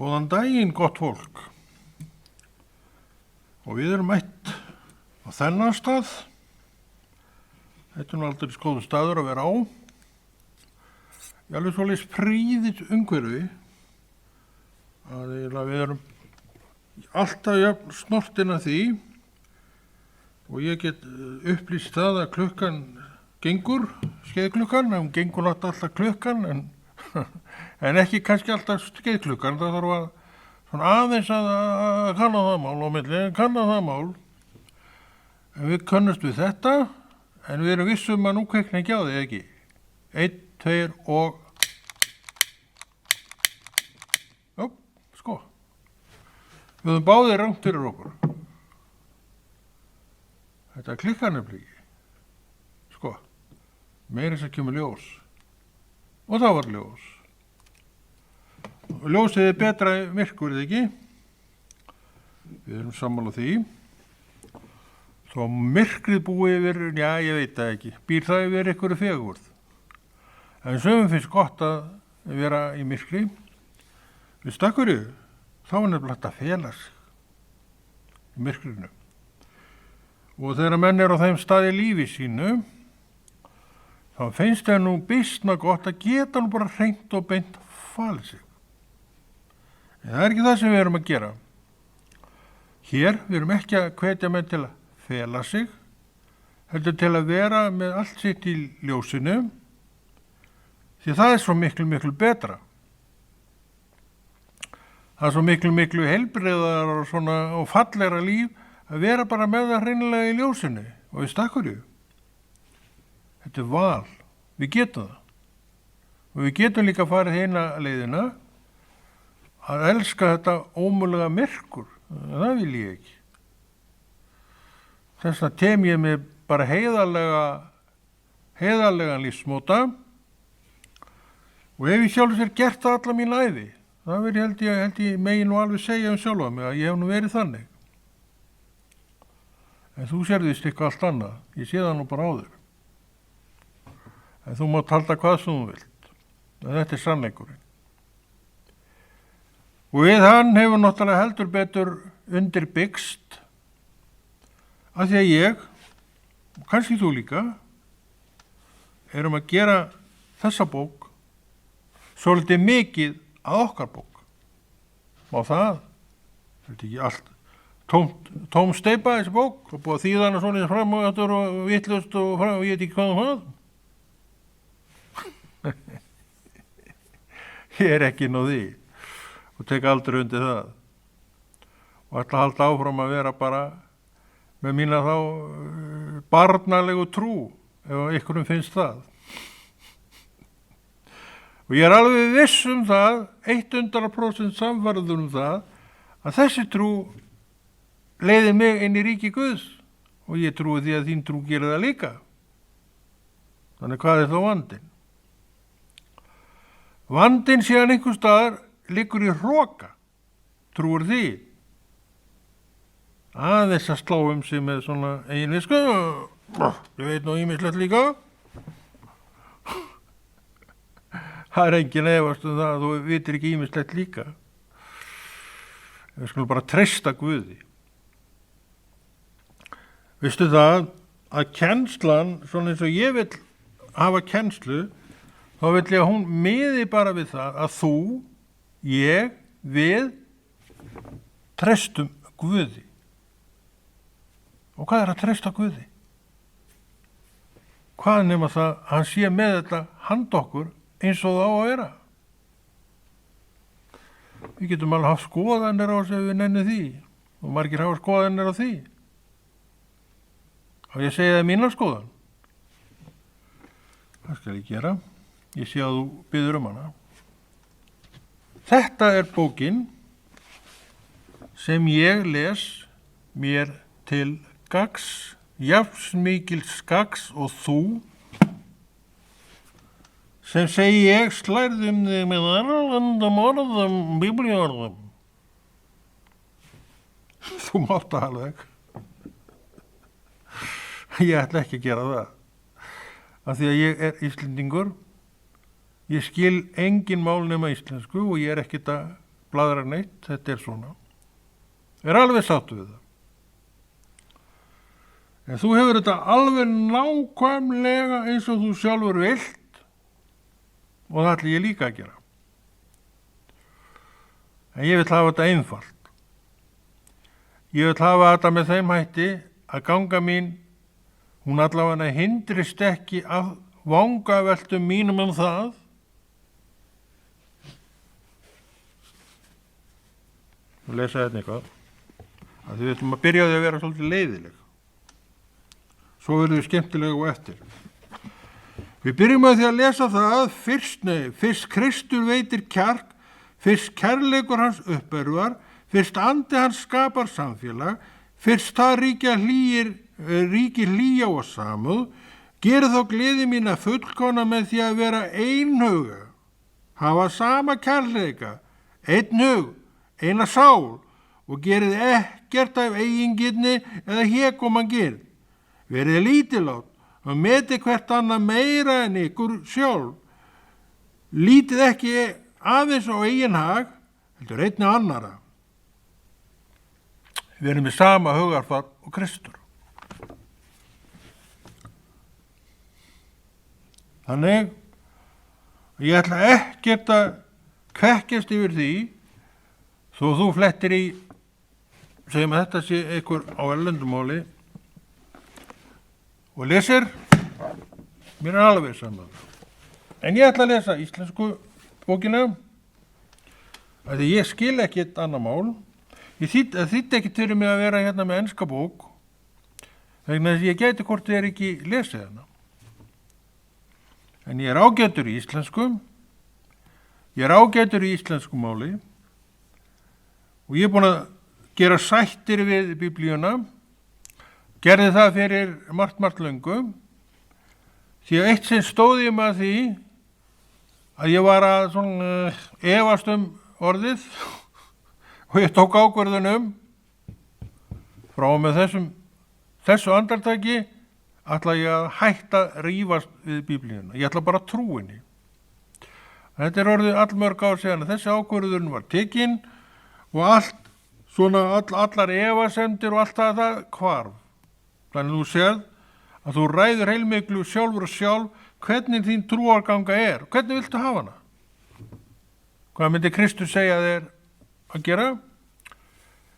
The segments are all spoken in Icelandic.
Góðan daginn, gott fólk. Og við erum mætt á þennan stað. Þetta er nú aldrei góður staður að vera á. Ég alveg svolítið prýðis umhverfi að við erum alltaf jafn snortin að því og ég get upplýst það að klukkan gengur, skeiðklukkan, hún gengur alltaf klukkan en ekki kannski alltaf skeiðklukkan, það þarf að svona aðeins að kanna það mál á milli, kanna það mál. En við könnumst við þetta, en við erum vissum að nú kveikna ekki á því, ekki? 1, 2 og... Jó, sko. Við höfum báðir rangt fyrir okkur. Þetta klikkar nefnilega ekki. Sko, meira sem kemur ljós. Og það var ljós. Og ljósið er betra myrkur, eða ekki? Við erum sammála því. Svo myrkrið búið yfir, já, ég veit það ekki. Býr það yfir einhverju fegurð. En sögum finnst gott að vera í myrkri. Við stakkurju, þá er nefnilega að fela sig í myrkrinu. Og þegar menn er á þeim staði lífi sínu, þá finnst það nú býsna gott að geta nú bara hreint og beint falið sig. En það er ekki það sem við erum að gera. Hér, við erum ekki að hvetja menn til að fela sig, heldur til að vera með allt sitt í ljósinu, því það er svo miklu betra. Það er svo miklu heilbrigðar og fallegra líf að vera bara með það hreinlega í ljósinu og í stakkurju. Þetta er val, við getum það. Og við getum líka farið eina leiðina að elska þetta ómögulega myrkur, það vil ég ekki. Þess að tem ég mig bara heiðarlegan lífsmóta og ef ég sjálfur sér gert það alla mín ævi, það held ég megi nú alveg segja sjálfa mig að ég hef nú verið þannig. En þú sérðist eitthvað allt annað, ég sé það nú bara á þér. En þú mátt halda hvað sem þú vilt, en þetta er sannleikurinn. Og við hann hefur náttúrulega heldur betur undirbyggst af því að ég, og kannski þú líka, erum að gera þessa bók svolítið mikið að okkar bók. Má það? Þetta er ekki allt tóm steypa þessi bók og búið að þýða hana svona fram og aftur og vitlaust og fram og ég veit ekki hvað það. Ég er ekki inn á því og tek aldrei undir það og ætla að halda áfram að vera bara með mína þá barnalegu trú ef einhverjum finnst það. Og ég er alveg viss það, 100% samvarður það, að þessi trú leiði mig inn í ríki Guðs og ég trúi því að þín trú gerir það líka. Þannig hvað er þá vandinn? Vandinn síðan einhver staðar liggur í hroka, trúir því. Aðeins að slá sig með svona einvisku, ég veit nú ýmislegt líka. Það er engin efast það að þú vitir ekki ýmislegt líka. Við skulum bara treysta Guði. Vistu það að kennslan, svona eins og ég vil hafa kennslu, þá vil ég að hún miði bara við það að þú, ég, við treystum Guði. Og hvað er að treysta Guði? Hvað nema það að hann sé með þetta handa okkur eins og það á að vera? Við getum alveg haft skoðanir á þessu ef við nennum því og margir hafa skoðanir á því. Og ég segi það mína skoðan. Það skal ég gera. Ég sé að þú biður hana. Þetta er bókin sem ég les mér til gagns, jafnsmikils gagns og þú, sem segi ég slærðum þig með erlendum orðum, biblíorðum. Þú mátt það alveg. Ég ætla ekki að gera það. Af því að ég er Íslendingur, ég skil engin mál nema íslensku og ég er ekkert að bladra neitt, þetta svona. Er alveg sáttu við það. En þú hefur þetta alveg nákvæmlega eins og þú sjálfur vilt og það ætla ég líka að gera. En ég vil hafa þetta einfalt. Ég vil hafa þetta með þeim hætti að ganga mín, hún allavega hindrist ekki af vangaveltum mínum það. Þú lesa þetta eitthvað. Að við ætlum að byrja á því að vera svolítið leiðileg. Svo verður við skemmtilega og eftir. Við byrjum að því að lesa það fyrst Kristur veitir kjark, fyrst kærleikur hans uppörvar, fyrst andi hans skapar samfélag, fyrst það ríkir hlýja og samúð, gerið þá gleði mína fullkomna með því að vera einhuga, hafa sama kærleika, einn hug, eina sál og gerið ekkert af eigingirni eða hégómagirð. Verið lítillátt og meti hvert annað meira en ykkur sjálf. Lítið ekki aðeins á eigin hag, heldur einni annara. Við erum með sama hugarfar og Kristur. Þannig, ég ætla ekkert að kvekkjast yfir því, þó þú flettir í, segjum að þetta sé einhver á erlendumáli, og lesir, mér alveg saman. En ég ætla að lesa íslensku bókina, að því ég skil ekkert annað mál. Ég þýddi ekki fyrir mig að vera hérna með enska bók, vegna þess að ég gæti hvort þið ekki lesið hana. En ég er ágætur í íslensku, ég er ágætur í íslensku máli, og ég er búin að gera sættir við Biblíuna, gerði það fyrir margt löngu, því að eitt sinn stóð ég með því að ég var að svona efast orðið og ég tók ákvörðun frá og með þessu andartaki ætla ég að hætta að rífast við Biblíuna. Ég ætla bara að trúa henni. Þetta er orðið allmörg ár síðan að þessi ákvörðun var tekin og allar efasemdir og allt það hvarf. Þannig að þú séð að þú ræður heilmiklu sjálfur og sjálf hvernig þín trúarganga er. Hvernig viltu hafa hana? Hvað myndi Kristur segja þér að gera?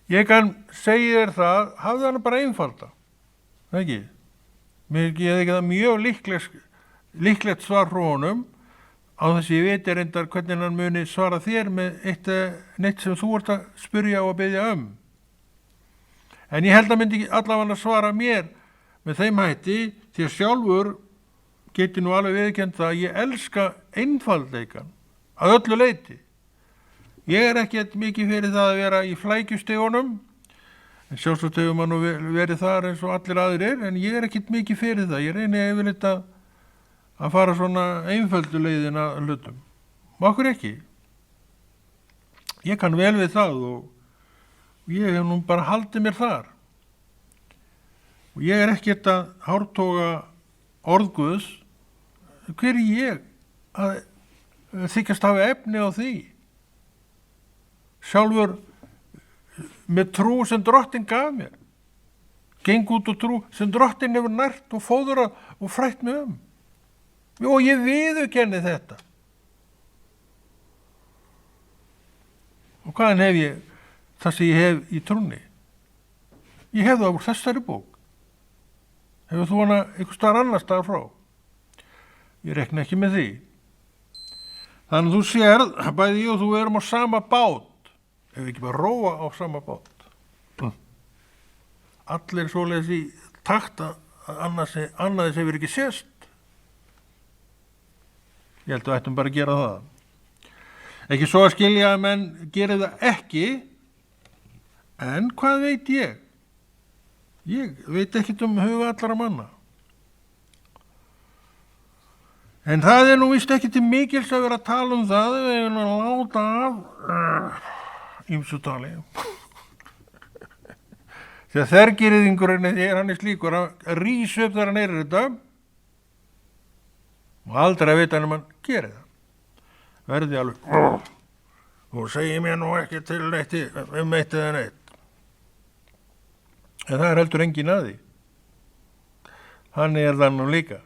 Ég kann segja þér það, hafðu hana bara einfalda. Það ekki? Mér er ekki það mjög líklegt svar frá honum á þess að ég veit reyndar hvernig hann muni svara þér með neitt sem þú ert að spyrja og að biðja En ég held að myndi allavega svara mér með þeim hætti því að sjálfur geti nú alveg viðurkennt það að ég elska einfaldleikan að öllu leyti. Ég er ekkert mikið fyrir það að vera í flækjustegunum, en sjálfsagt hefur maður nú verið þar eins og allir aðrir, en ég er ekkert mikið fyrir það. Ég reyni yfirleitt að fara svona einföldu leiðina hlutum. Okkur ekki. Ég kann vel við það og ég hef nú bara haldið mér þar. Og ég er ekkert að hártoga orð Guðs. Hver er ég að þykjast hafa efni á því? Sjálfur með trú sem Drottinn gaf mér. Geng út og trú sem Drottinn hefur nært og fóðrað og frætt mig Og ég viðurkenni þetta. Og hvaðan hef ég það sem ég hef í trúnni? Ég hef það úr þessari bók. Hefur þú hana einhver staðar annar staðar frá? Ég rekna ekki með því. Þannig þú sér, bæði ég og þú erum á sama bát. Ef ekki bara róa á sama bát. Allir svoleiðis í takt að annað þess hefur ekki sést. Ég held að við ættum bara að gera það. Ekki svo að skilja að menn geri það ekki, en hvað veit ég? Ég veit ekkert huga allara manna. En það er nú víst ekki til mikils að vera að tala það, við erum að láta af ýmsu tali. Þegar þergirðingurinn hann slíkur að rísa upp þegar hann þetta, og aldrei að vita hann gerir það. Verði alveg Þú segir mér nú ekki til neitt eitt eða neitt. En það heldur engin að því. Hann það nú líka.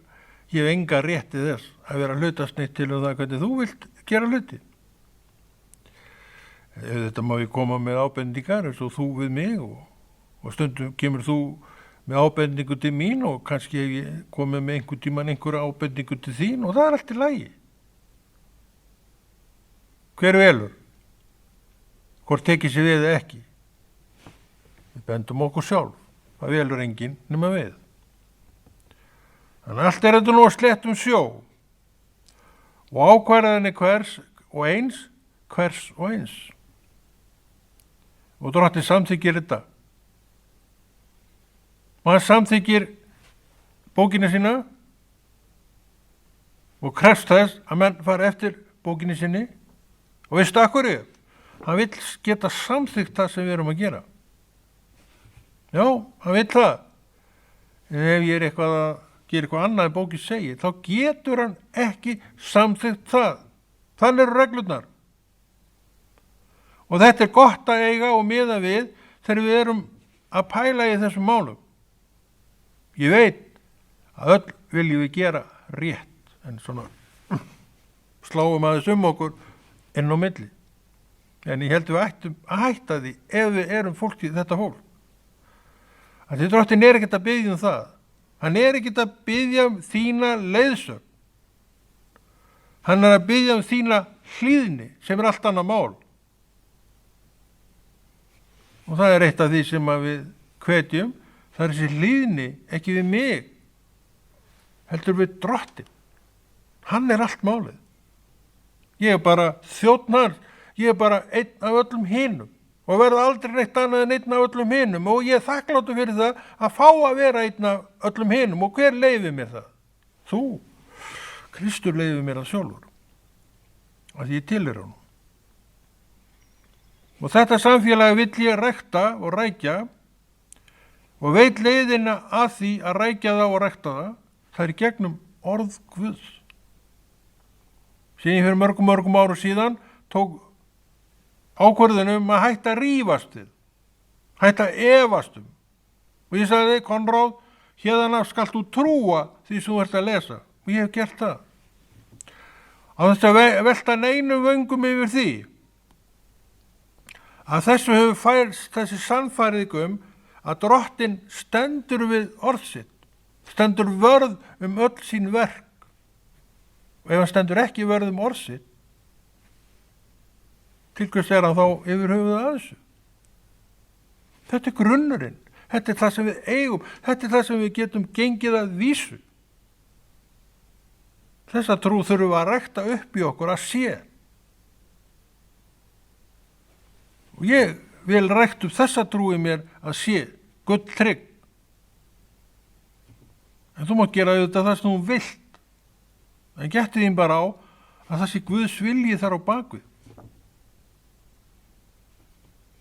Ég hef enga rétti þess að vera hlutasnitt til það hvernig þú vilt gera hluti. Þetta má ég koma með ábendingar eins og þú við mig og stundum kemur þú með ábendingu til mín og kannski hef ég komið með einhver tíman einhverja ábendingu til þín og það allt í lagi. Hver velur? Hvort tekið sér við eða ekki? Við bendum okkur sjálf. Það velur enginn nema við. Þannig allt þetta nú að sléttum sjó og ákvarðanir hvers og eins. Og Drottinn samþykkir þetta. Og hann samþykkir bókina sína og krefst þess að menn fara eftir bókina sinni og veistu af hverju? Hann vill geta samþykkt það sem við erum að gera. Já, hann vill það. Ef ég eitthvað að gera eitthvað annað en bókin segir, þá getur hann ekki samþykkt það. Þannig eru reglurnar. Og þetta er gott að eiga og miða við þegar við erum að pæla í þessum málum. Ég veit að öll viljum við gera rétt, en svona sláum aðeins okkur inn á milli. En ég held við ættum að hætta því ef við erum fólkið þetta fólk. Því Drottinn ekkert að biðja það. Hann ekkert að biðja þína leiðsögn. Hann að biðja þína hlýðni sem allt annað mál. Og það eitt af því sem við hvetjum. Það þessi hlýðni ekki við mig. Heldur við Drottinn. Hann allt málið. Ég bara þjónn hans. Ég bara einn af öllum hinum og verða aldrei neitt annað en einn af öllum hinum og ég þakkláttur fyrir það að fá að vera einn af öllum hinum og hver leyfir mér það? Þú, Kristur leyfir mér það sjálfur að ég tilheyri honum. Og þetta samfélag vill ég rækta og rækja og veit leiðina að því að rækja það og rækta það er í gegnum orð Guðs. Síðan fyrir mörgum árum síðan tók ákvörðunum að hætta að rífast við, hætta að efast og ég sagði, Konráð, hérðan af skalt þú trúa því sem þú ert að lesa og ég hef gert það. Á þess að velta neinum vöngum yfir því að þessu hefur færst þessi sannfæriðum að Drottinn stendur við orð sitt, stendur vörð öll sín verk og ef hann stendur ekki vörð orð sitt, til hvers hann þá yfir höfuð að þessu? Þetta grunnurinn, þetta það sem við eigum, þetta það sem við getum gengið að vísu. Þessa trú þurfum við að rækta upp í okkur að sé. Og ég vil rækta upp þessa trú í mér að sé, gull trygg. En þú mátt gera auðvitað það sem þú vilt. En gettu þín bara á að það sé Guðs vilji þar á bakvið.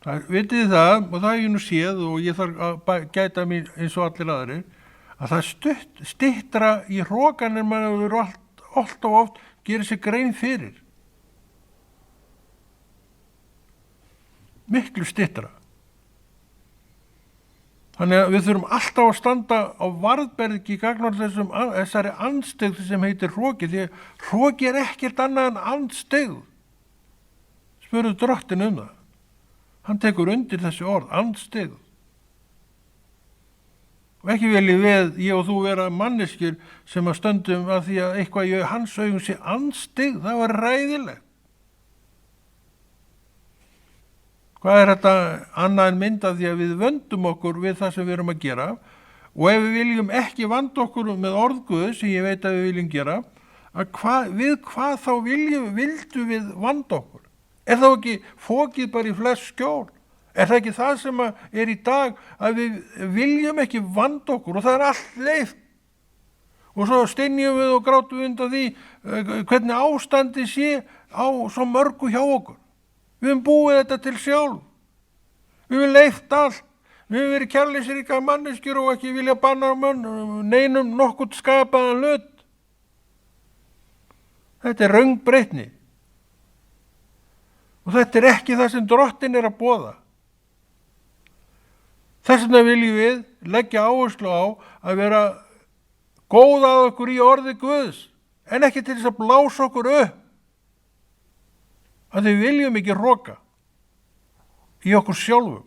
Vitið það, og það hef ég nú séð og ég þarf að gæta mér eins og allir aðrir, að það styttra í hrokanir maður allt og oft gerir sér grein fyrir. Miklu styttra. Þannig að við þurfum alltaf að standa á varðbergi gagnvart þessari andstyggð sem heitir hroki, því að hroki ekkert annað en andstyggð. Spurðu Drottinn það. Hann tekur undir þessi orð, andstyggð. Og ekki viljum ég og þú vera manneskjur sem að stöndum að því að eitthvað í hans augum sé andstyggð, það var ræðilegt. Hvað þetta annað en mynd af því að við vöndum okkur við það sem við erum að gera og ef við viljum ekki vanda okkur með orðguðu sem ég veit að við viljum gera, við hvað þá vildu við vanda okkur? Er það ekki fókið bara í flest skjól? Er það ekki það sem er í dag að við viljum ekki vanda okkur og það er allt leift? Og svo stynjum við og grátum við undan því hvernig ástandi sé á svo mörgu hjá okkur. Við höfum búið þetta til sjálf. Við höfum leift allt. Við höfum verið kærleysríkar manneskjur og ekki vilja banna neinum nokkurt skapaðan hlut. Þetta er röng breytni. Og Og þetta ekki það sem Drottinn að boða. Þess vegna viljum við leggja áherslu á að vera góð að okkur í orði Guðs, en ekki til þess að blása okkur upp. Að við viljum ekki hroka í okkur sjálfum.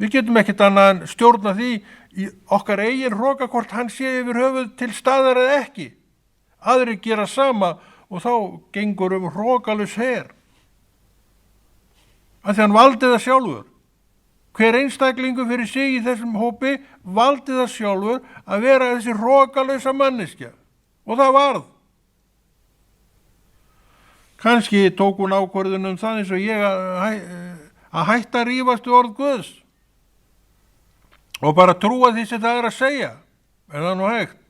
Við getum ekkert annað en stjórna því í okkar eigin hroka hvort hann sé yfir höfuð til staðar eða ekki. Aðrir gera sama og þá gengur hrokalus her. Að því hann valdi það sjálfur. Hver einstaklingur fyrir sig í þessum hópi valdi það sjálfur að vera þessi hrokalausa manneskja. Og það varð. Kannski tók hún ákvörðun það eins og ég að hætta að rífast við orð Guðs. Og bara trúa því sem það að segja. Er það nú hægt?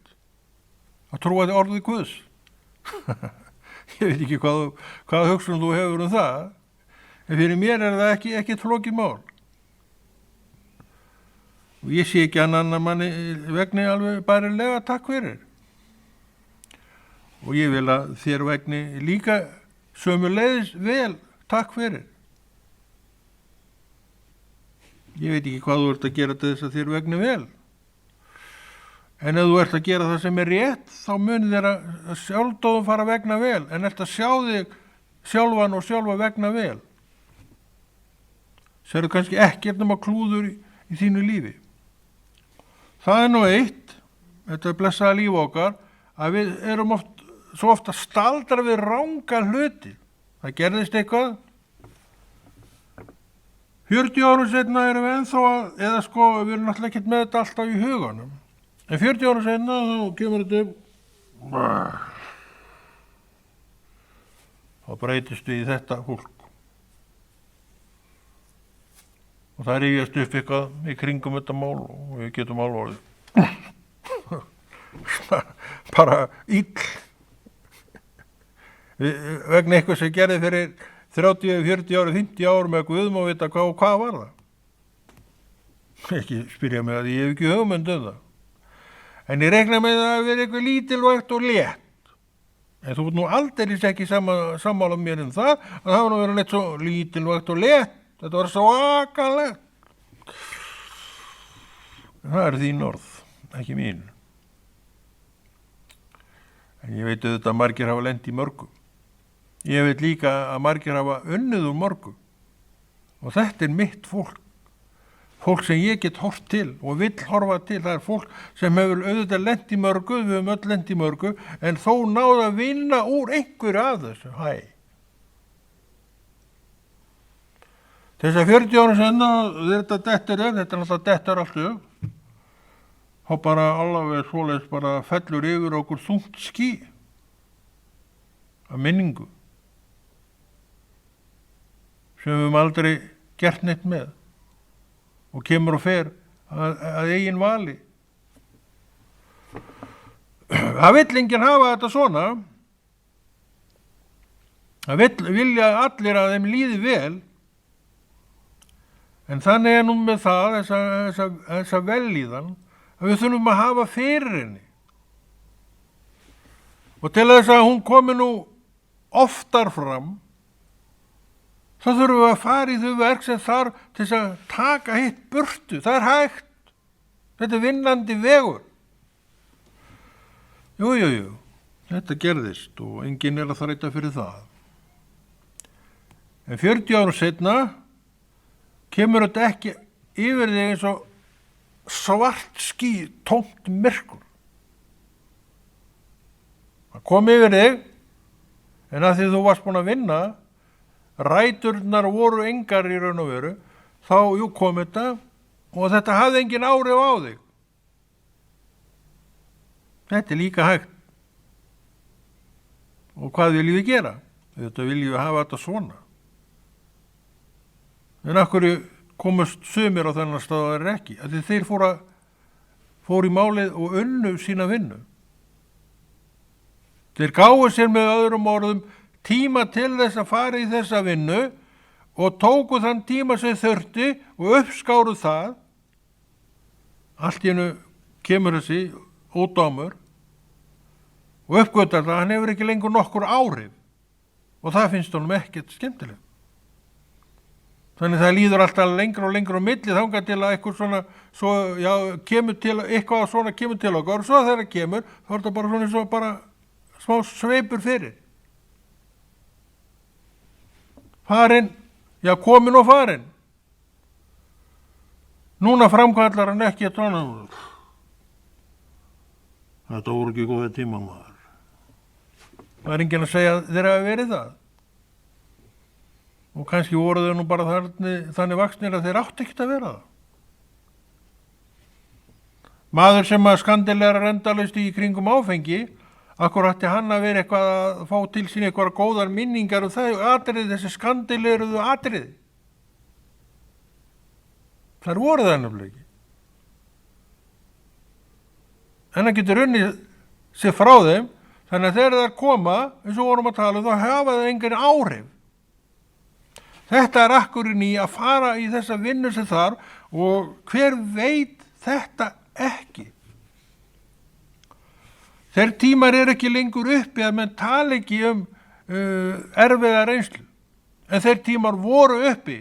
Að trúa því orðið Guðs. Ég veit ekki hvað hugsun þú hefur það. En fyrir mér er það ekki flókið mál. Og ég sé ekki annan manni vegni alveg bærilega takk fyrir. Og ég vil að þér vegni líka sömuleiðis vel takk fyrir. Ég veit ekki hvað þú ert að gera til þess að þér vegni vel. En ef þú ert að gera það sem er rétt, þá muni þér að sjálfdóðum fara vegna vel, en ert að sjá þig sjálfan og sjálfa vegna vel. Sérðu kannski ekkert nema klúður í þínu lífi. Það er nú eitt, þetta blessaða líf okkar, að við erum svo ofta staldra við ranga hluti. Það gerðist eitthvað. 40 árum seinna erum við ennþá eða við erum náttúrulega ekkert með þetta alltaf í huganum. En 40 árum seinna þá kemur þetta upp. Þá breytist við í þetta fólk. Og það rífjast upp eitthvað í kringum þetta mál og við getum alveg bara ill. Vegna eitthvað sem gerði fyrir 30, 40 ári, 50 árum með Guðum og vita hvað var það. Ekki spyrja mig að ég hef ekki hugmynd það. En ég reikna með það að vera eitthvað lítilvægt og létt. En þú ert nú aldeilis ekki sammála mér það, að það var nú verið neitt svo lítilvægt og létt. Þetta var svo akalegt. Það er þín orð, ekki mín. En ég veit auðvitað að margir hafa lent í mörgu. Ég veit líka að margir hafa unnið úr mörgu. Og þetta er mitt fólk. Fólk sem ég get hort til og vill horfa til. Það er fólk sem hefur auðvitað lent í mörgu, við höfum öll lent í mörgu, en þó náðu að vinna úr einhverju af þessu. Þess að 40 ára senna, þetta dettur þetta er alltaf dettur alltaf, þá bara alveg svoleiðis bara fellur yfir okkur þungt ský af minningu sem við höfum aldrei gert neitt með og kemur og fer að eigin vali. Það vill enginn hafa þetta svona, það vilja allir að þeim líði vel. En þannig er nú með það, þessa vellíðan, að við þurfum að hafa fyrir henni. Og til þess að hún komi nú oftar fram, þá þurfum við að fara í þau verk sem þarf til þess að taka hitt burtu. Það er hægt. Þetta er vinnandi vegur. Jú, þetta gerðist og enginn er að þræta fyrir það. En 40 árum seinna kemur þetta ekki yfir þig eins og svart ský, tómt myrkur. Það kom yfir þig, en að því þú varst búin að vinna, ræturnar voru engar í raun og veru, þá kom þetta og þetta hafði engin áhrif á þig. Þetta er líka hægt. Og hvað viljum við gera? Þetta viljum við hafa þetta svona. En af hverju komust sumir á þennan stað að þeir ekki? Að þeir fóru í málið og unnu sína vinnu. Þeir gáfu sér með öðrum orðum tíma til þess að fara í þessa vinnu og tóku þann tíma sem þurfti og uppskáru það. Allt í einu kemur þessi ódámur og uppgötar það, hann hefur ekki lengur nokkur áhrif. og það finnst honum ekkert skemmtilegt. Þannig það líður alltaf lengra og lengra á milli þangað til að eitthvað svona, eitthvað svona kemur til okkar og svo þegar það kemur, þá er það bara svona eins og bara smá sveipur fyrir. Farinn, kominn og farinn. Núna framkallar hann ekki að tala. Þetta voru ekki góðið tíma, maður. Það er enginn að segja að þeir hafa verið það. Og kannski voru þau nú bara þannig vaxnir að þeir átti ekkert að vera það. Maður sem að skandilegar endalaust í kringum áfengi, akkur ætti hann að vera eitthvað að fá til sín eitthvað góðar minningar og það atriði, þessi skandileguðu atriði. Þar voru það nefnilega ekki. En það getur unnið sig frá þeim, þannig að þegar það koma, eins og vorum að tala, þá hafa það engin áhrif. Þetta er akkurinn í að fara í þessa vinnu sem þar og hver veit þetta ekki. Þeir tímar ekki lengur uppi að menn tala ekki erfiða reynslu, en þeir tímar voru uppi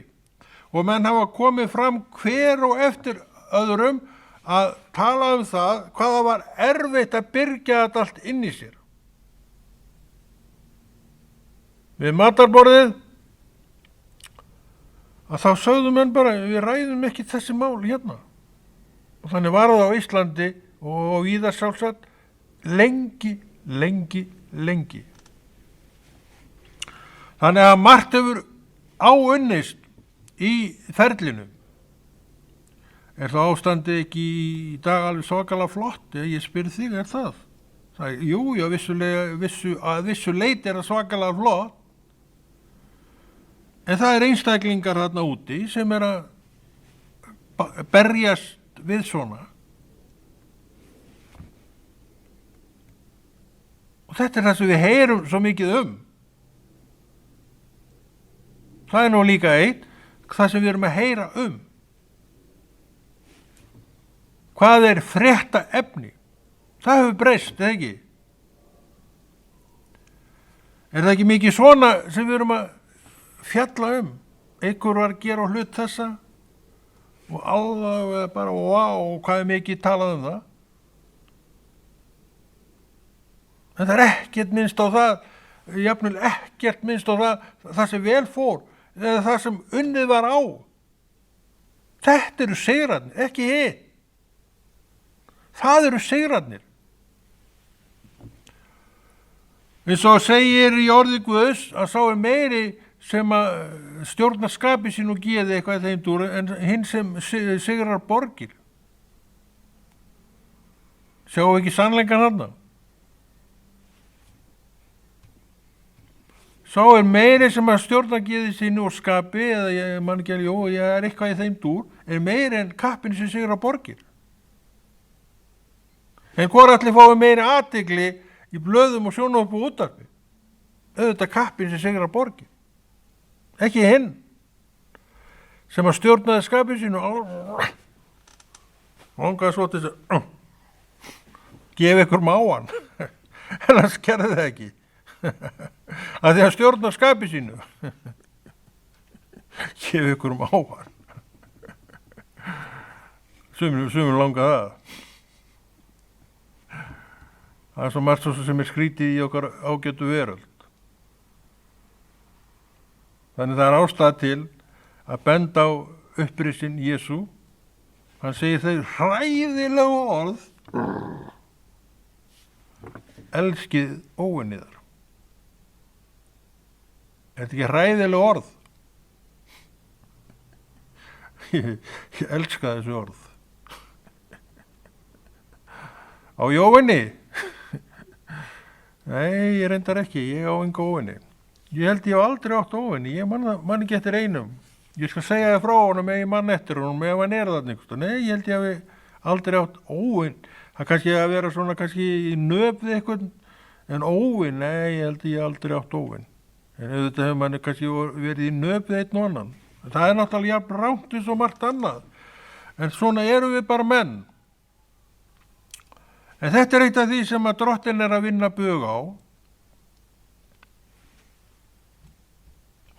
og menn hafa komið fram hver og eftir öðrum að tala það hvað það var erfitt að byrgja þetta allt inn í sér. Við matarborðið að þá sögðu menn bara, við ræðum ekki þessi mál hérna. Og þannig var það á Íslandi og víðar sjálfsagt lengi. Þannig að margt hefur áunnist í ferlinu. Er það ástandi ekki í dag alveg svakalega flott? Ég spyr þig, er það? Jú, að vissu leyti er það svakalega flott. En það er einstaklingar þarna úti sem er að berjast við svona. Og þetta er það sem við heyrum svo mikið um. Það er nú líka það sem við erum að heyra um. Hvað er frétta efni? Það hefur breyst, eða ekki? Er það ekki mikið svona sem við erum að fjalla um? Einhver var að gera hlut þessa og alveg bara, hvað er mikið talað um það? En það er ekkert minnst á það, jafnvel ekkert minnst á það sem vel fór, eða það sem unnið var á. Þetta eru sigrarnir, ekki hitt. Það eru sigrarnir. Eins og segir í orði Guðs að sá er meiri sem að stjórna skapi sín og geði eitthvað í þeim dúr en hinn sem sigrar borgir. Sjáu ekki sannleikan þarna? Sá er meiri sem að stjórna geði sínu og skapi eða ég er eitthvað í þeim dúr er meiri en kappin sem sigrar borgir. En hvor allir fái meiri athygli í blöðum og sjónvarpi og útvarpi? Auðvitað kappin sem sigrar borgir. Ekki hinn sem að stjórnaði skapið sínu og langaði svo til þess að gefa ykkur máan. En það gerði það ekki. Að því að stjórna skapið sínu. Gefa ykkur máan. Sumir langaði það. Það er svo margt sem er skrítið í okkar ágætu veröld. Þannig það er ástæða til að benda á upprisin Jesú. Hann segir þau hræðilegu orð. Elskið óvinniðar. Er þetta ekki hræðilegu orð? Ég elska þessu orð. Á ég óvinni? Nei, ég reyndar ekki, ég á enga óvinni. Ég held ég hef aldrei átt óvinni, ég man ekki eftir einum. Ég skal segja það frá honum ef ég mann eftir honum, ef hann er þarna einhvers. Nei, ég held ég hef aldrei átt óvinn. Það kannski að vera svona kannski í nöf við eitthvað, en óvinn, nei, ég held ég aldrei átt óvinn. En auðvitað hefur manni kannski verið í nöf við einn og annan. Það er náttúrulega jafn rangt eins og margt annað. En svona erum við bara menn. En þetta er eitt af því sem að Drottinn er að vinna bug á.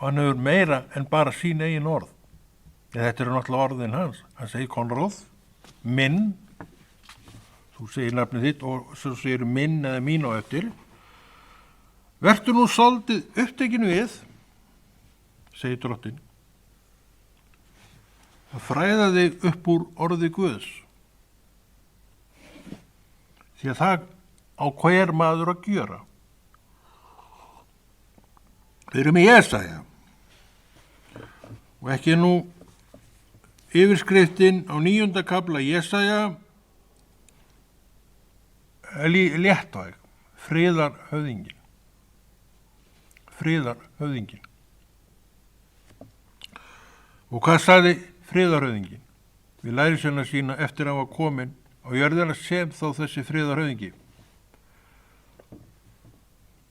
og hann hefur meira en bara sín eigin orð. Þetta eru náttúrulega orðin hans. Hann segir Konráð, minn, þú segir nafnið þitt og svo segir minn eða mín á eftir. Vertu nú soldið upptekinn við, segir Drottinn, að fræða þig upp úr orði Guðs. Því að það á hver maður að gjöra. Við erum í Jesaja og ekki nú yfirskriftin á 9. kafla Jesaja léttvæg, friðarhöfðinginn. Friðarhöfðinginn. Og hvað sagði friðarhöfðinginn? Við lærisveina sína eftir að hann var kominn á jörðina sem þá þessi friðarhöfðingi.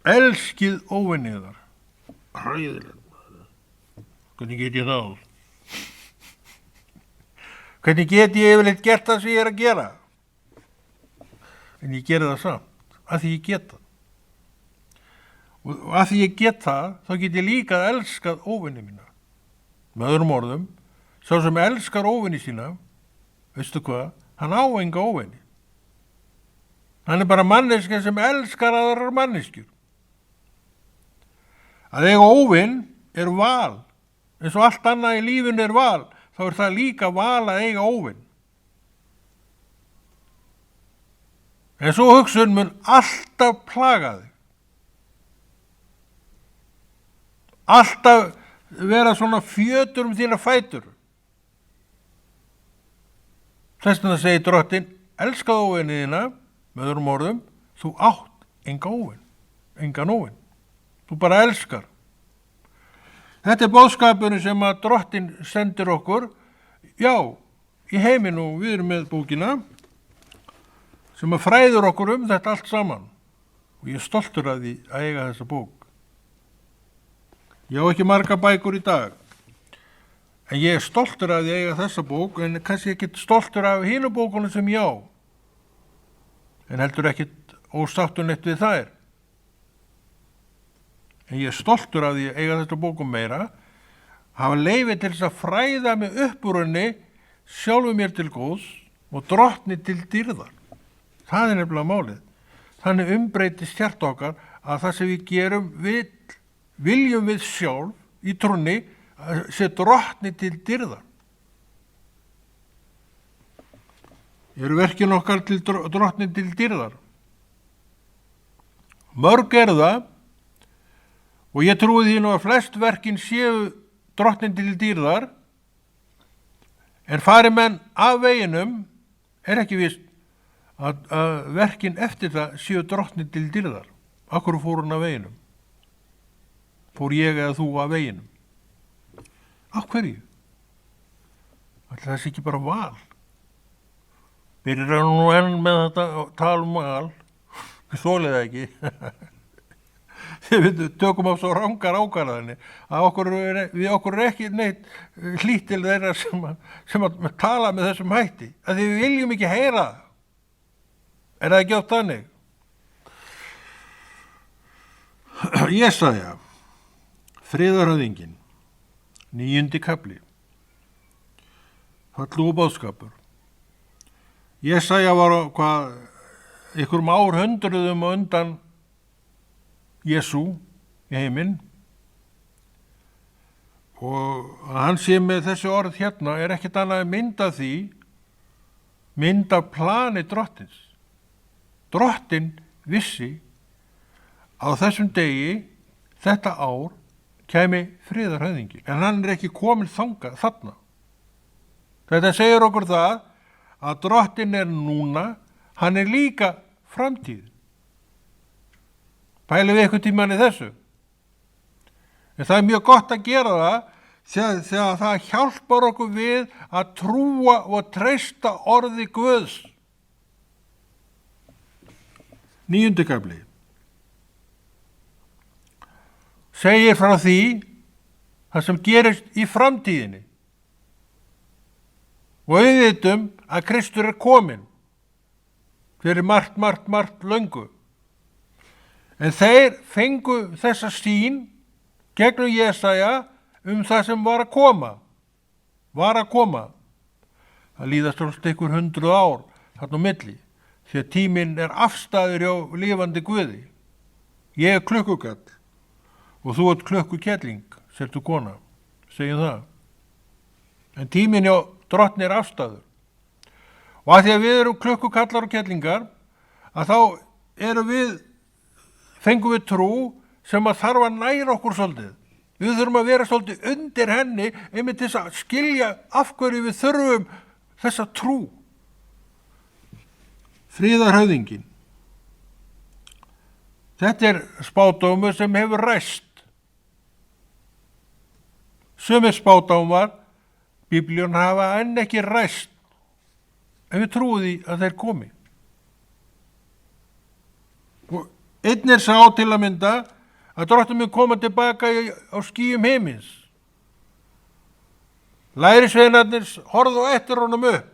Elskið óvinniðar. Hræðilegt. Hvernig get ég það? Hvernig get ég yfirleitt gert það sem ég er að gera? En ég geri það samt, af því ég get það. Og af því ég get það, þá get ég líka elskað óvinni mína. Með öðrum orðum, sá sem elskar óvinni sína, veistu hvað, hann á enga óvinni. Hann er bara manneskja sem elskar aðrar manneskjur. Að eiga óvinn er val, eins og allt annað í lífinu er val, þá er það líka val að eiga óvinn. En svo hugsun mun alltaf plaga þig. Alltaf vera svona fjötur þína fætur. Þess vegna segir Drottinn, elskað óvinni þína, með öðrum orðum, þú átt engan óvinn. Þú bara elskar. Þetta er boðskapurinn sem að Drottinn sendir okkur, já, í heiminu, við erum með bókina, sem að fræður okkur þetta allt saman. Og ég er stoltur af því að eiga þessa bók. Ég á ekki marga bækur í dag, en ég er stoltur af því að eiga þessa bók, en kannski ekki stoltur af hinu bókunum sem ég á, en heldur ekkit ósáttunett við þær. En ég er stoltur af því að eiga þetta bókum meira, hafa leyfi til þess að fræða mig upp úr henni, sjálfu mér til góðs og Drottni til dýrðar. Það er nefnilega málið. Þannig umbreytist hjarta okkar að það sem við gerum, viljum við sjálf í trúnni að sé Drottni til dýrðar. Eru verkin okkar til Drottni til dýrðar? Mörg er það, og ég trúi því nú að flest verkin séu Drottni til dýrðar, en fari menn af veginum er ekki víst að verkin eftir það séu Drottni til dýrðar. Af hverju fór hún af veginum? Fór ég eða þú af veginum? Af hverju? Það sé ekki bara val. Byrjar nú enn með þetta tal val, við þolið það ekki. Við tökum á svo rangar ákvarðanir að við okkur er ekki neitt hlýtt til þeirra sem að tala með þessum hætti, að því við viljum ekki heyra það. Er það ekki átt þannig? Jesaja, friðarhöfðinginn, 9. kafli, fallegur boðskapur. Jesaja var einhverjum árhundruðum undan Jesú í heiminn, og að hann sé með þessi orð hérna er ekkert annað að mynda plani Drottins. Drottinn vissi að á þessum degi, þetta ár, kæmi friðarhöfðingi, en hann er ekki komin þarna. Þetta segir okkur það að Drottinn er núna, hann er líka framtíð. Pælum við eitthvað tímann í þessu. En það er mjög gott að gera það þegar það hjálpar okkur við að trúa og treysta orði Guðs. 9. kafli. Segir frá því það sem gerist í framtíðinni. Og við vitum að Kristur er kominn fyrir margt löngu. En þeir fengu þessa sýn gegnum Jesaja það sem var að koma. Það líðast alltaf ykkur 100 ár þarna á milli, því að tíminn afstæður hjá lifandi Guði. Ég klukkukall og þú ert klukkukelling, sértu kona, segjum það. En tíminn hjá drottni afstæður. Og að því að við erum klukkukallar og kellingar, að þá fengum við trú sem að þarf að næra okkur svolítið. Við þurfum að vera svolítið undir henni, einmitt til að skilja af hverju við þurfum þessa trú. Friðarhöfðinginn. Þetta spádómur sem hefur ræst. Sumir spádómar, Biblíun hafa enn ekki ræst, en við trúum því að þeir komi. Og einn sá til að mynda að drottinn mun koma tilbaka á skýjum heimins. Lærisveinarnir horfðu eftir honum upp.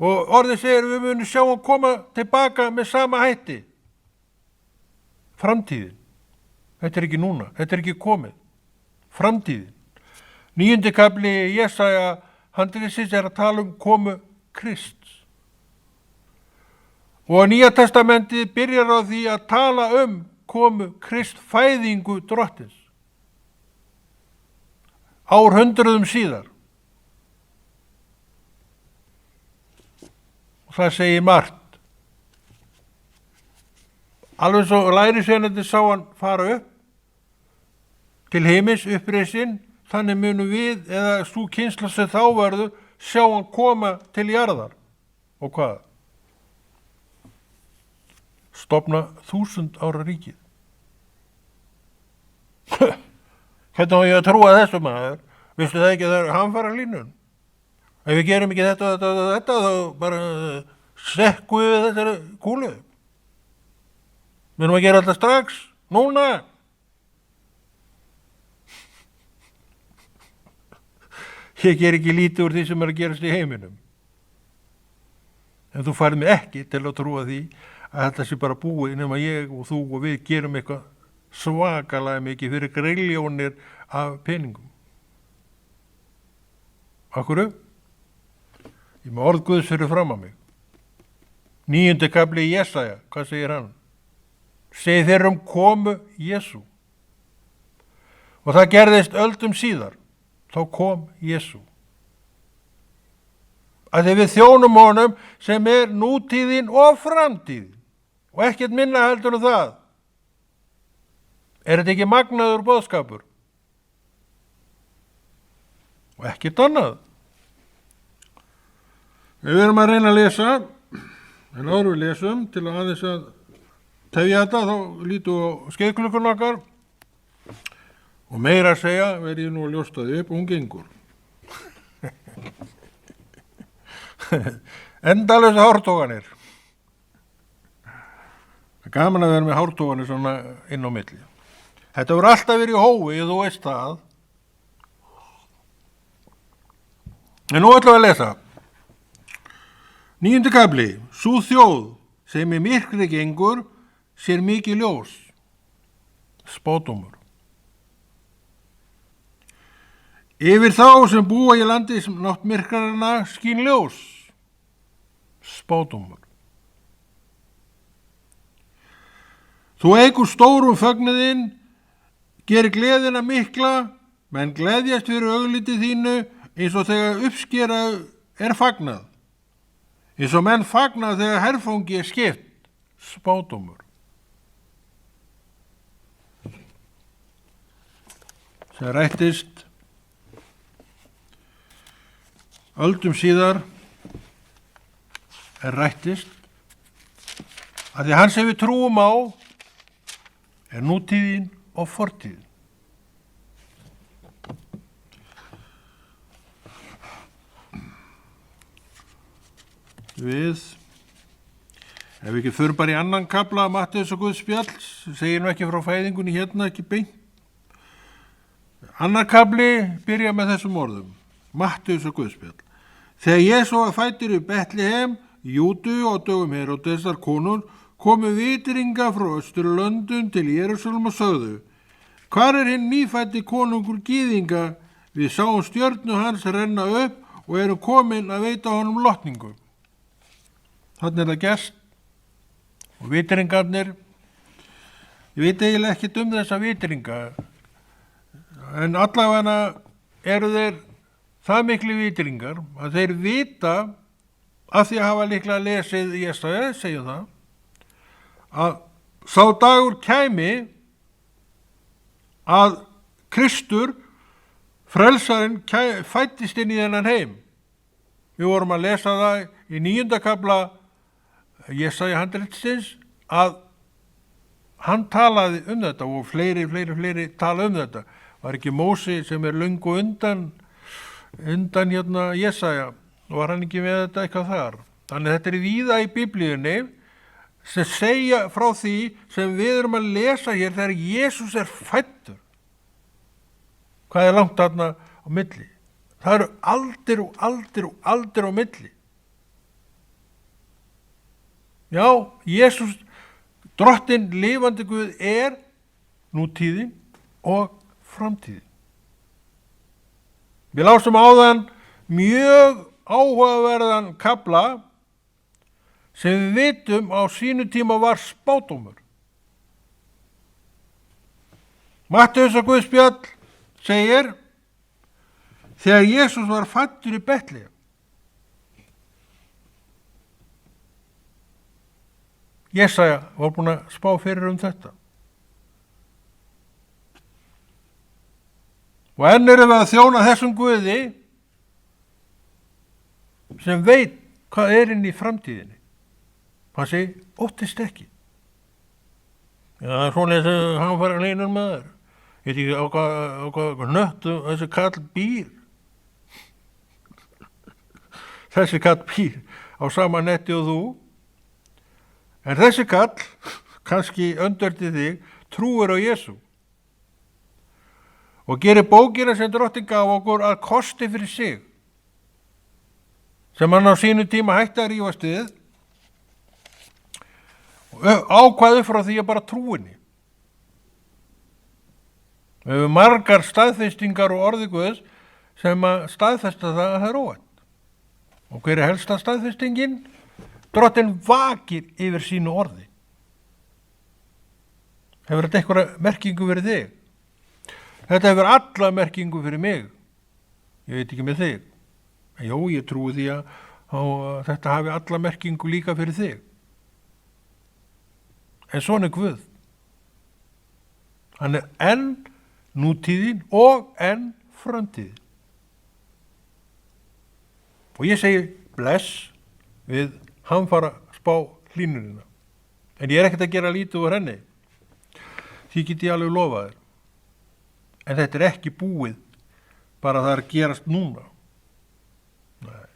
Og orðið segir við munum sjá hann koma tilbaka með sama hætti. Framtíðin. Þetta ekki núna, þetta ekki komið. Framtíðin. 9. kafli Jesaja handriðsins að tala komu Krists. Og Nýja testamentið byrjar á því að tala komu Krist, fæðingu drottins. Árhundruðum síðar. Og það segir margt. Alveg svo lærisveinarnir sá hann fara upp til heimins, uppreisinn, þannig munum við, eða sú kynsla sem þá verður, sjá hann koma til jarðar. Og hvað? Stofna 1000 ára ríkið. Hvernig á ég að trúa þessu maður? Vistu það ekki að það hamfara línun? Ef við gerum ekki þetta, þá bara sekkum við þessari kúlu. Við erum að gera þetta strax, núna. Ég ger ekki lítið úr því sem að gerast í heiminum. En þú færð mig ekki til að trúa því að þetta sé bara búið nema ég og þú og við gerum eitthvað svakalega mikið fyrir grilljónir af peningum. Akkurru? Ég með orð Guðs fyrir fram að mig. 9. kafli Jesaja, hvað segir hann? Segir þeir komu Jesú. Og það gerðist öldum síðar. Þá kom Jesú. Að því við þjónum honum sem nútíðin og framtíðin. Og ekkert minna heldur það. Þetta ekki magnaður boðskapur? Og ekkert annað. Við erum að reyna að lesa, en áður við lesum til að aðeins að tefja þetta, þá lítum við á skeiðklukkunum okkar og meira að segja verið nú að ljósta þið upp og hún gengur. Endalösa hártóganir. Það er gaman að vera með hártóganir svona inn á milli. Þetta voru alltaf verið í hófi, þú veist það. En nú ætlum við að lesa. 9. kafli. Sú þjóð sem í myrkri gengur sér mikið ljós. Spádómur. Yfir þá sem búa í landi sem náttmyrkrarna skín ljós. Spádómur. Þú eigur stórum fögnuðinn, gerir gleðina mikla, menn gleðjast fyrir augliti þínu eins og þegar uppskera fagnað. Eins og menn fagnað þegar herfangi skipt. Spádómur. Það rættist öldum síðar rættist að því hann sem við trúum á nútíðin og fortíðin. Ef við ekki förum bara í annan kafla Matteus og Guðs spjalls, segir nú ekki frá fæðingunni hérna, ekki beint. Annar kafli byrja með þessum orðum. Matteus og Guðs spjall. Þegar Jesú var fæddur í Betlehem, Júdu og dögum Heródesar konur, komu vitringa frá Austurlöndum til Jerúsalem og sögðu: hvar er hinn nýfæddi konungur gyðinga? Við sáum stjörnu hans renna upp og erum komin að veita honum lotningu. Þannig það gerst. Og vitringarnir, ég veit eiginlega ekkert þessa vitringa, en allavega eru þeir það miklu vitringar að þeir vita, af því að hafa líklega lesið Jesaja, segjum það, að sá dagur kæmi að Kristur, frelsarinn, fæddist inn í þennan heim. Við vorum að lesa það í 9. kafla Jesaja handritsins að hann talaði þetta og fleiri tala þetta. Var ekki Mósi sem löngu undan Jesaja, var hann ekki með þetta eitthvað þar. Þannig þetta víða í Biblíunni sem segja frá því sem við erum að lesa hér þegar Jesús fæddur. Hvað langt þarna á milli? Það eru aldir og aldir og aldir á milli. Já, Jesús, drottinn lifandi Guð nútíðin og framtíðin. Við lásum áðan mjög áhugaverðan kafla sem við vitum á sínu tíma var spádómur. Matteusar Guðspjall segir, þegar Jesús var fæddur í Betlehem. Jesaja var búin að spá fyrir þetta. Og enn erum við að þjóna þessum Guði sem veit hvað inn í framtíðinni. Hann segir, óttist ekki. Já, svona hann fara leinur með þér. Ég veit ekki á hvað nöttu þessi kall býr. Þessi kall býr á sama netti og þú. En þessi kall, kannski öndverti þig, trúir á Jesú. Og gerir bókina sem Drottinn gaf okkur að kosti fyrir sig. Sem hann á sínu tíma hætti að rífast við. Ákvaði frá því að bara trúinni. Við hefum margar staðfestingar og orði Guðs sem að staðfesta það að það óvænt. Og hver helsta staðfestingin? Drottinn vakir yfir sínu orði. Hefur þetta eitthvað merkingu fyrir þig? Þetta hefur alla merkingu fyrir mig. Ég veit ekki með þig. En jó, ég trúi því að þetta hafi alla merkingu líka fyrir þig. En svona Guð. Hann enn nútíðin og enn framtíðin. Og ég segi bless við hamfara spá hlýnunina. En ég ekkert að gera lítið úr henni. Því get ég alveg lofa þér. En þetta ekki búið bara það gerast núna. Nei.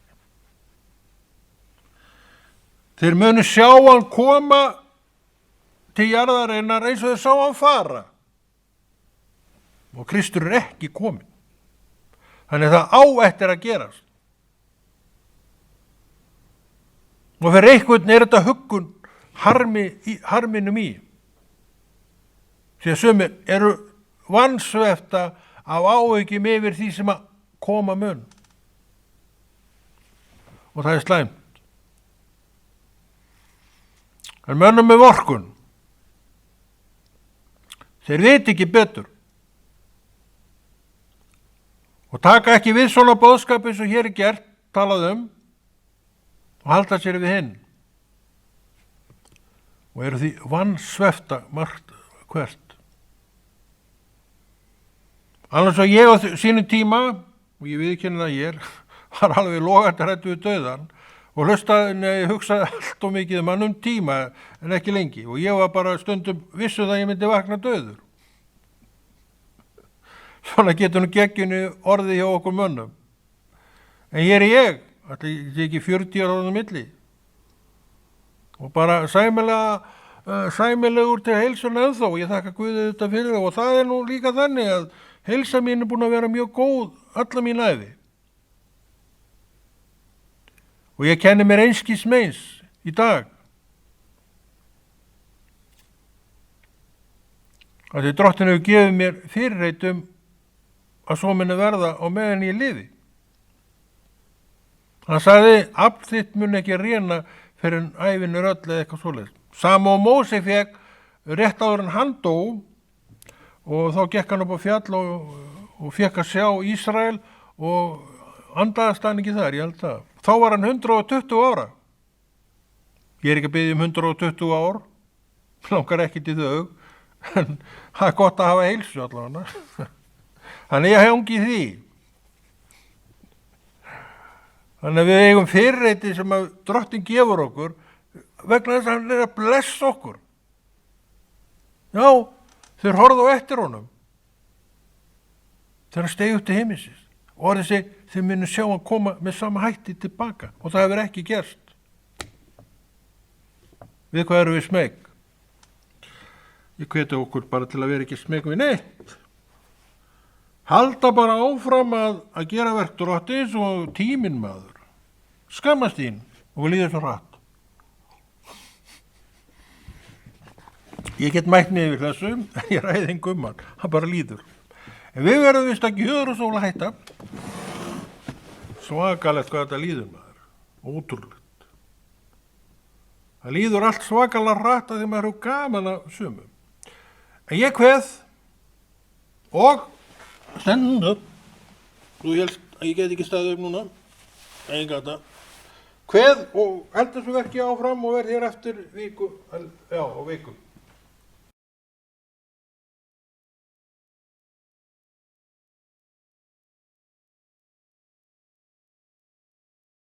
Þeir munu sjá hann koma til jarðarinnar eins og þeir sá hann fara. Og Kristur ekki kominn. Þannig það á eftir að gerast. Og fyrir einhvern þetta huggun harminum í. Því að sumir eru vansvefta af áhyggjum yfir því sem að koma mun. Og það slæmt. En mönnum með vorkunn. Þeir veit ekki betur. Og taka ekki við svona boðskap eins og hér gert, talað og halda sér við hinn. Og eru því vansvefta margt hvert. Annars og ég á sínu tíma, og ég viðurkenni það hér, var alveg logandi hræddur við dauðan og hugsaði allt og mikið um tíma en ekki lengi. Og ég var bara stundum vissu það ég myndi vakna dauður. Svona getur geggjunni orðið hjá okkur mönnum. En hér ég, þetta er ekki 40 ára milli. Og bara sæmilegur til heilsun ennþá. Ég þakka Guði þetta fyrir það. Og það nú líka þannig að heilsa mín búin að vera mjög góð alla mín ævi. Og ég kenni mér einskis meins í dag. Því drottin hefur gefið mér fyrirheit að svo muni verða á meðan ég lifi. Hann sagði, afl þitt mun ekki réna fyrir en ævin öll eða eitthvað svoleiðis. Sama og Móse fekk rétt áður en hann dó og þá gekk hann upp á fjall og fekk að sjá Ísrael og andaðist hann ekki þar, ég held það. Þá var hann 120 ára. Ég er ekki að biðja 120 ár, langar ekki til þau, en það er gott að hafa heilsu allavega. Þannig ég hangi því. Þannig að við eigum fyrirreiti sem að drottin gefur okkur vegna þess að hann að blessa okkur. Já, þeir horfðu á eftir honum. Þeir stegi upp til himinsins og þeir munu sjá hann koma með sama hætti tilbaka og það hefur ekki gerst. Við hvað erum við smeg? Ég hveti okkur bara til að vera ekki smeg við neitt. Halda bara áfram að gera verk drottins og tíminn maður. Skammast þín og við líður svo hratt. Ég get mætt niður þessu, en ég ræði engum hann, hann bara líður. En við verðum vist ekki höfður og sóla hætta. Svakalegt hvað þetta líður maður, ótrúlegt. Það líður allt svakalega hratt að því maður er gaman að sumum. En ég kveð og stand upp. Þú helst að ég get ekki staðið upp núna, en ég gata. Kveð og held þessu verki áfram og verð hér eftir viku, já, á viku.